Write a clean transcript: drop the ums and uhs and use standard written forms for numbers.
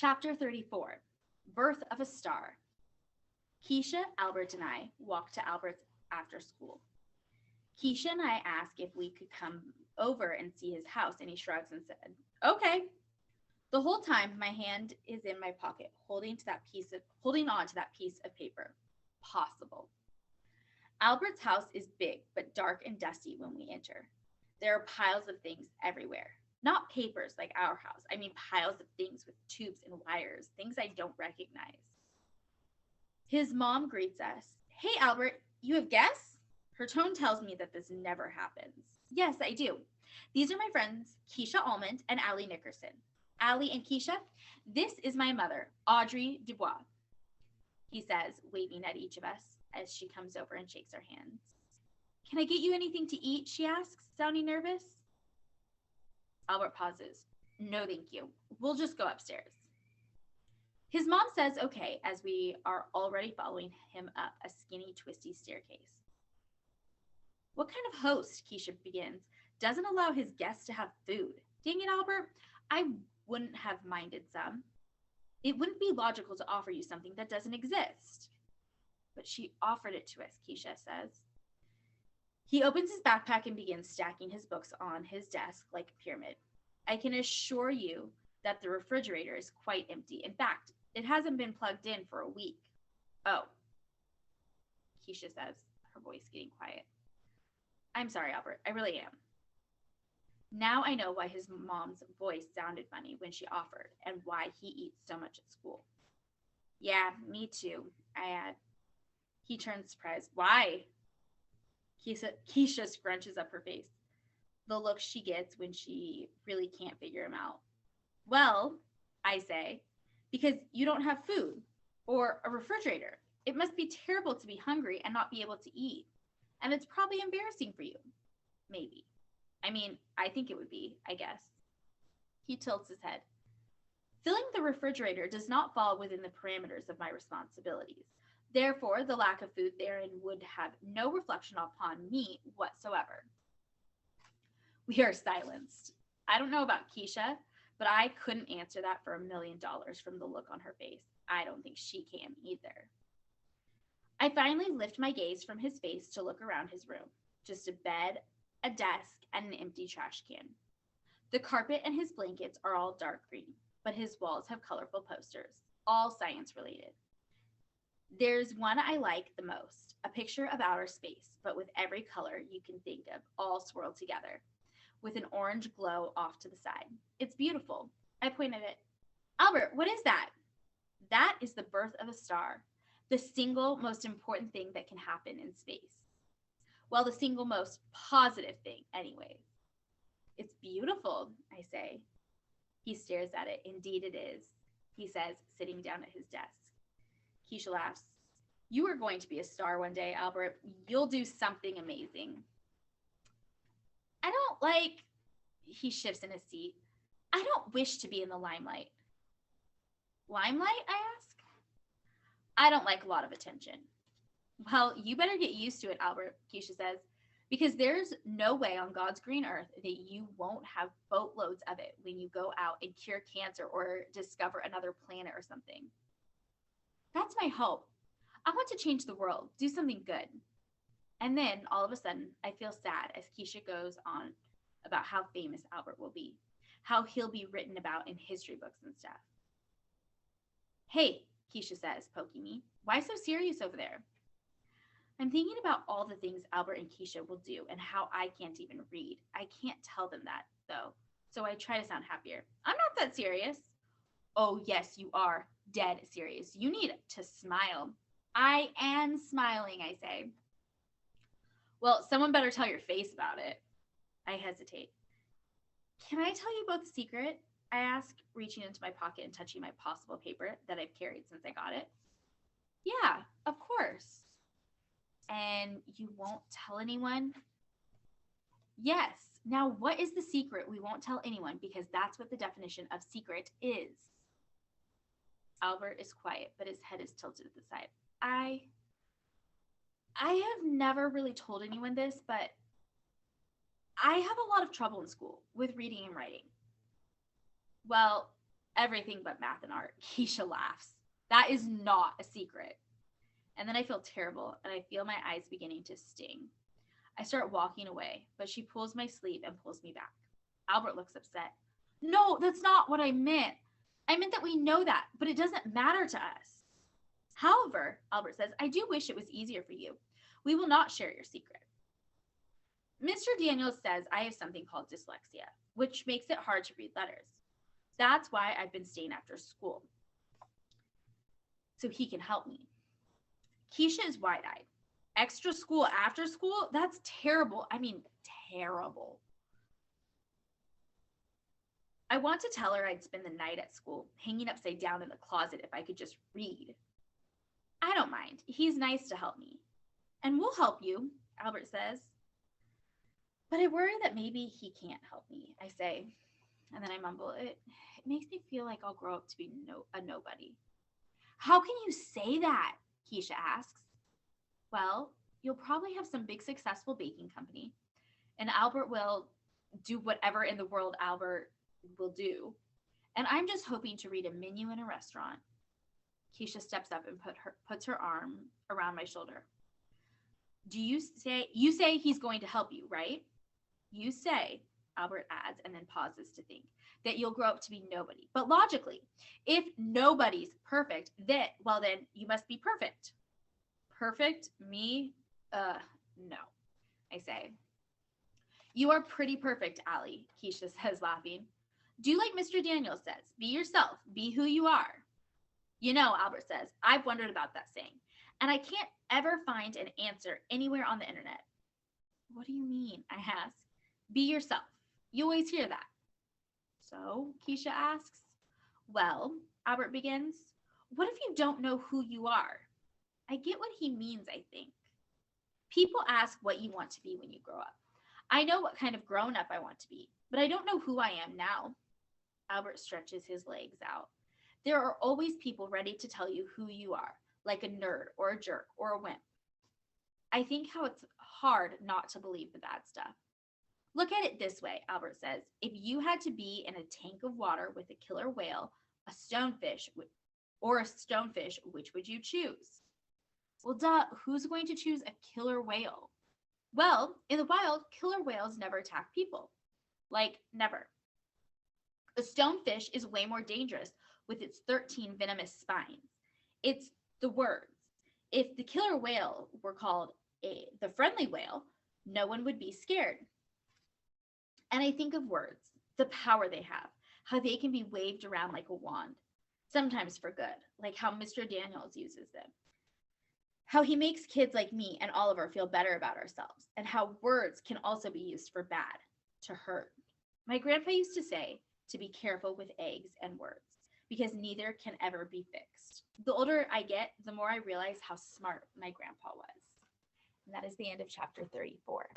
Chapter 34, Birth of a Star. Keisha, Albert, and I walked to Albert's after school. Keisha and I asked if we could come over and see his house, and he shrugs and said, "Okay." The whole time, my hand is in my pocket, holding on to that piece of paper. Possible. Albert's house is big, but dark and dusty when we enter. There are piles of things everywhere. Not papers like our house. I mean piles of things with tubes and wires, things I don't recognize. His mom greets us. "Hey, Albert, you have guests?" Her tone tells me that this never happens. "Yes, I do. These are my friends, Keisha Almond and Allie Nickerson. Allie and Keisha, this is my mother, Audrey Dubois," he says, waving at each of us as she comes over and shakes our hands. "Can I get you anything to eat?" she asks, sounding nervous. Albert pauses. "No, thank you. We'll just go upstairs." His mom says okay as we are already following him up a skinny, twisty staircase. "What kind of host," Keisha begins, "doesn't allow his guests to have food? Dang it, Albert. I wouldn't have minded some. It wouldn't be logical to offer you something that doesn't exist." "But she offered it to us," Keisha says. He opens his backpack and begins stacking his books on his desk like a pyramid. I can assure you that the refrigerator is quite empty. In fact, it hasn't been plugged in for a week. "Oh," Keisha says, her voice getting quiet. "I'm sorry, Albert. I really am." Now I know why his mom's voice sounded funny when she offered and why he eats so much at school. "Yeah, me too," I add. He turns surprised. "Why?" Keisha scrunches up her face, the look she gets when she really can't figure him out. "Well," I say, "because you don't have food or a refrigerator. It must be terrible to be hungry and not be able to eat. And it's probably embarrassing for you. Maybe. I mean, I think it would be, I guess." He tilts his head. "Filling the refrigerator does not fall within the parameters of my responsibilities. Therefore, the lack of food therein would have no reflection upon me whatsoever." We are silenced. I don't know about Keisha, but I couldn't answer that for $1 million from the look on her face. I don't think she can either. I finally lift my gaze from his face to look around his room. Just a bed, a desk, and an empty trash can. The carpet and his blankets are all dark green, but his walls have colorful posters, all science related. There's one I like the most, a picture of outer space, but with every color you can think of, all swirled together, with an orange glow off to the side. It's beautiful. I point at it. "Albert, what is that?" "That is the birth of a star, the single most important thing that can happen in space. Well, the single most positive thing, anyways." "It's beautiful," I say. He stares at it. "Indeed it is," he says, sitting down at his desk. Keisha laughs. "You are going to be a star one day, Albert. You'll do something amazing." I don't like, he shifts in his seat. "I don't wish to be in the limelight." "Limelight?" I ask. "I don't like a lot of attention." "Well, you better get used to it, Albert," Keisha says, "because there's no way on God's green earth that you won't have boatloads of it when you go out and cure cancer or discover another planet or something." That's my hope. I want to change the world, do something good. And then, all of a sudden, I feel sad as Keisha goes on about how famous Albert will be, how he'll be written about in history books and stuff. "Hey," Keisha says, poking me, "why so serious over there?" I'm thinking about all the things Albert and Keisha will do and how I can't even read. I can't tell them that, though, so I try to sound happier. "I'm not that serious." "Oh, yes, you are. Dead serious. You need to smile." "I am smiling," I say. "Well, someone better tell your face about it." I hesitate. "Can I tell you both a secret?" I ask, reaching into my pocket and touching my possible paper that I've carried since I got it. "Yeah, of course." "And you won't tell anyone?" "Yes. Now, what is the secret we won't tell anyone, because that's what the definition of secret is?" Albert is quiet, but his head is tilted to the side. I have never really told anyone this, but I have a lot of trouble in school with reading and writing." "Well, Everything but math and art. Keisha laughs. That is not a secret. And then I feel terrible and I feel my eyes beginning to sting. I start walking away, but she pulls my sleeve and pulls me back. Albert looks upset. No, that's not what I meant. I meant that we know that, but it doesn't matter to us. However, Albert says, I do wish it was easier for you. We will not share your secret. Mr. Daniels says I have something called dyslexia, which makes it hard to read letters. That's why I've been staying after school, so he can help me. Keisha is wide-eyed. Extra school after school? That's terrible. I mean, terrible. I want to tell her I'd spend the night at school, hanging upside down in the closet if I could just read. I don't mind. He's nice to help me. And we'll help you, Albert says. But I worry that maybe he can't help me, I say. And then I mumble, it makes me feel like I'll grow up to be a nobody. How can you say that? Keisha asks. Well, you'll probably have some big successful baking company, and Albert will do whatever in the world Albert will do. And I'm just hoping to read a menu in a restaurant. Keisha steps up and puts her arm around my shoulder. You say he's going to help you, right? You say, Albert adds, and then pauses to think, that you'll grow up to be nobody. But logically, if nobody's perfect, then you must be perfect. Perfect? Me? No, I say. You are pretty perfect, Allie, Keisha says, laughing. Do like Mr. Daniels says, be yourself, be who you are. You know, Albert says, I've wondered about that saying, and I can't ever find an answer anywhere on the internet. What do you mean? I ask. Be yourself. You always hear that. So, Keisha asks. Well, Albert begins, what if you don't know who you are? I get what he means, I think. People ask what you want to be when you grow up. I know what kind of grown-up I want to be, but I don't know who I am now. Albert stretches his legs out. There are always people ready to tell you who you are, like a nerd or a jerk or a wimp. I think how it's hard not to believe the bad stuff. Look at it this way, Albert says. If you had to be in a tank of water with a killer whale, a stonefish, which would you choose? Well, duh, who's going to choose a killer whale? Well, in the wild, killer whales never attack people. Like, never. A stonefish is way more dangerous with its 13 venomous spines. It's the words. If the killer whale were called the friendly whale, no one would be scared. And I think of words, the power they have, how they can be waved around like a wand, sometimes for good, like how Mr. Daniels uses them. How he makes kids like me and Oliver feel better about ourselves, and how words can also be used for bad, to hurt. My grandpa used to say to be careful with eggs and words, because neither can ever be fixed. The older I get, the more I realize how smart my grandpa was. And that is the end of chapter 34.